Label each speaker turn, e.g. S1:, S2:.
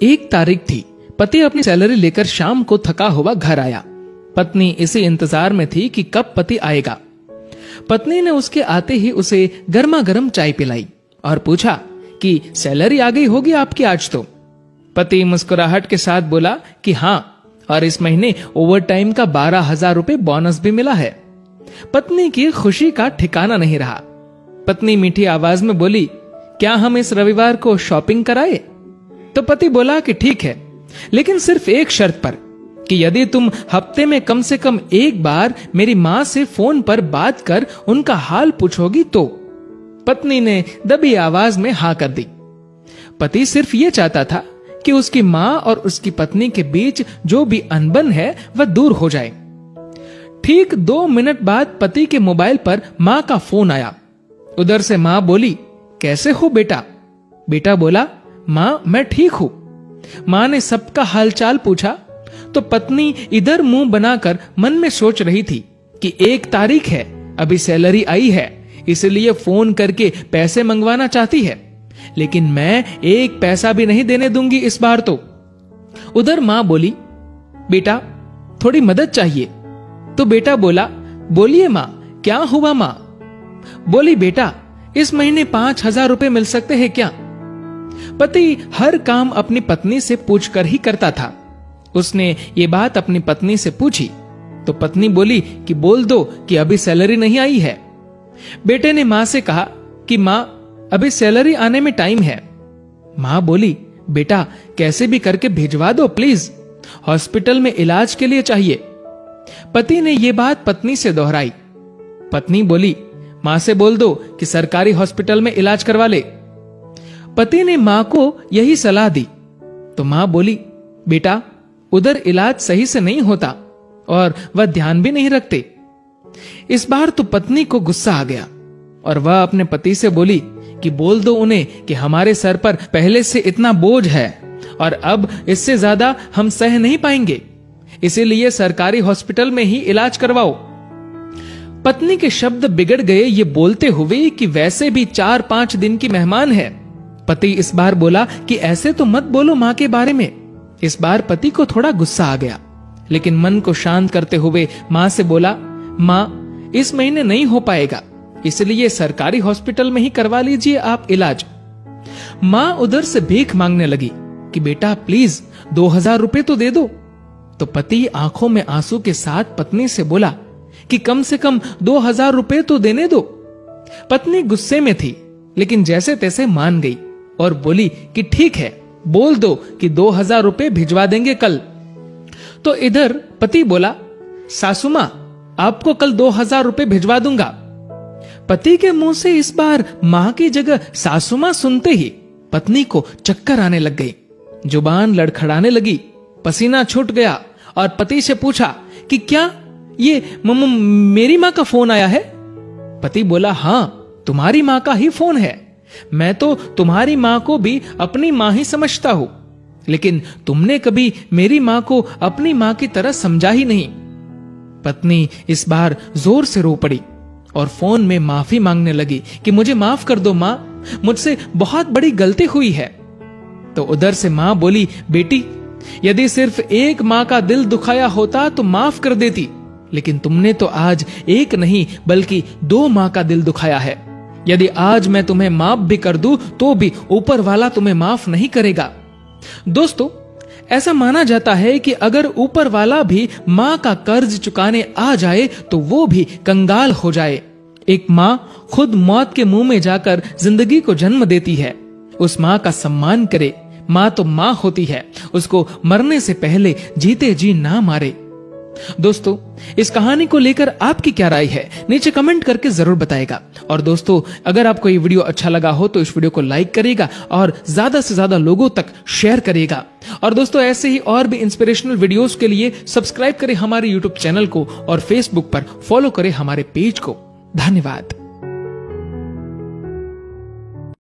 S1: एक तारीख थी। पति अपनी सैलरी लेकर शाम को थका हुआ घर आया। पत्नी इसी इंतजार में थी कि कब पति आएगा। पत्नी ने उसके आते ही उसे गर्मा गर्म चाय पिलाई और पूछा कि सैलरी आ गई होगी आपकी आज तो। पति मुस्कुराहट के साथ बोला कि हाँ, और इस महीने ओवर टाइम का 12,000 रुपए बोनस भी मिला है। पत्नी की खुशी का ठिकाना नहीं रहा। पत्नी मीठी आवाज में बोली, क्या हम इस रविवार को शॉपिंग कराए? तो पति बोला कि ठीक है, लेकिन सिर्फ एक शर्त पर, कि यदि तुम हफ्ते में कम से कम एक बार मेरी माँ से फोन पर बात कर उनका हाल पूछोगी तो। पत्नी ने दबी आवाज में हाँ कर दी। पति सिर्फ ये चाहता था कि उसकी माँ और उसकी पत्नी के बीच जो भी अनबन है वह दूर हो जाए। ठीक 2 मिनट बाद पति के मोबाइल पर माँ का फोन आया। उधर से माँ बोली, कैसे हो बेटा? बेटा बोला, माँ मैं ठीक हूं। माँ ने सबका हालचाल पूछा तो पत्नी इधर मुंह बनाकर मन में सोच रही थी कि 1 तारीख है, अभी सैलरी आई है, इसलिए फोन करके पैसे मंगवाना चाहती है, लेकिन मैं 1 पैसा भी नहीं देने दूंगी इस बार तो। उधर माँ बोली, बेटा थोड़ी मदद चाहिए। तो बेटा बोला, बोलिए माँ, क्या हुआ माँ? बोली, बेटा इस महीने 5,000 रुपए मिल सकते हैं क्या? पति हर काम अपनी पत्नी से पूछकर ही करता था। उसने ये बात अपनी पत्नी से पूछी तो पत्नी बोली कि बोल दो कि अभी सैलरी नहीं आई है। बेटे ने माँ से कहा कि माँ अभी सैलरी आने में टाइम है। माँ बोली, बेटा कैसे भी करके भिजवा दो प्लीज, हॉस्पिटल में इलाज के लिए चाहिए। पति ने यह बात पत्नी से दोहराई। पत्नी बोली, माँ से बोल दो कि सरकारी हॉस्पिटल में इलाज करवा ले। पति ने माँ को यही सलाह दी तो माँ बोली, बेटा उधर इलाज सही से नहीं होता और वह ध्यान भी नहीं रखते। इस बार तो पत्नी को गुस्सा आ गया और वह अपने पति से बोली कि बोल दो उन्हें कि हमारे सर पर पहले से इतना बोझ है और अब इससे ज्यादा हम सह नहीं पाएंगे, इसीलिए सरकारी हॉस्पिटल में ही इलाज करवाओ। पत्नी के शब्द बिगड़ गए ये बोलते हुए कि वैसे भी 4-5 दिन की मेहमान है। पति इस बार बोला कि ऐसे तो मत बोलो माँ के बारे में। इस बार पति को थोड़ा गुस्सा आ गया, लेकिन मन को शांत करते हुए माँ से बोला, माँ इस महीने नहीं हो पाएगा, इसलिए सरकारी हॉस्पिटल में ही करवा लीजिए आप इलाज। माँ उधर से भीख मांगने लगी कि बेटा प्लीज 2,000 रुपए तो दे दो। तो पति आंखों में आंसू के साथ पत्नी से बोला कि कम से कम 2,000 रुपए तो देने दो। पत्नी गुस्से में थी, लेकिन जैसे तैसे मान गई और बोली कि ठीक है, बोल दो कि 2,000 रुपए भिजवा देंगे कल। तो इधर पति बोला, सासू मां आपको कल 2,000 रुपए भिजवा दूंगा। पति के मुंह से इस बार मां की जगह सासू मां सुनते ही पत्नी को चक्कर आने लग गई, जुबान लड़खड़ाने लगी, पसीना छूट गया और पति से पूछा कि क्या ये मेरी मां का फोन आया है? पति बोला, हाँ तुम्हारी मां का ही फोन है। मैं तो तुम्हारी मां को भी अपनी मां ही समझता हूं, लेकिन तुमने कभी मेरी मां को अपनी मां की तरह समझा ही नहीं। पत्नी इस बार जोर से रो पड़ी और फोन में माफी मांगने लगी कि मुझे माफ कर दो मां, मुझसे बहुत बड़ी गलती हुई है। तो उधर से मां बोली, बेटी यदि सिर्फ एक मां का दिल दुखाया होता तो माफ कर देती, लेकिन तुमने तो आज एक नहीं बल्कि 2 मां का दिल दुखाया है। यदि आज मैं तुम्हें माफ भी कर दूं तो भी ऊपर वाला तुम्हें माफ नहीं करेगा। दोस्तों, ऐसा माना जाता है कि अगर ऊपर वाला भी मां का कर्ज चुकाने आ जाए तो वो भी कंगाल हो जाए। एक मां खुद मौत के मुंह में जाकर जिंदगी को जन्म देती है। उस मां का सम्मान करे। मां तो मां होती है, उसको मरने से पहले जीते जी ना मारे। दोस्तों, इस कहानी को लेकर आपकी क्या राय है नीचे कमेंट करके जरूर बताएगा। और दोस्तों, अगर आपको ये वीडियो अच्छा लगा हो तो इस वीडियो को लाइक करिएगा और ज्यादा से ज्यादा लोगों तक शेयर करिएगा। और दोस्तों, ऐसे ही और भी इंस्पिरेशनल वीडियोस के लिए सब्सक्राइब करें हमारे यूट्यूब चैनल को और फेसबुक पर फॉलो करें हमारे पेज को। धन्यवाद।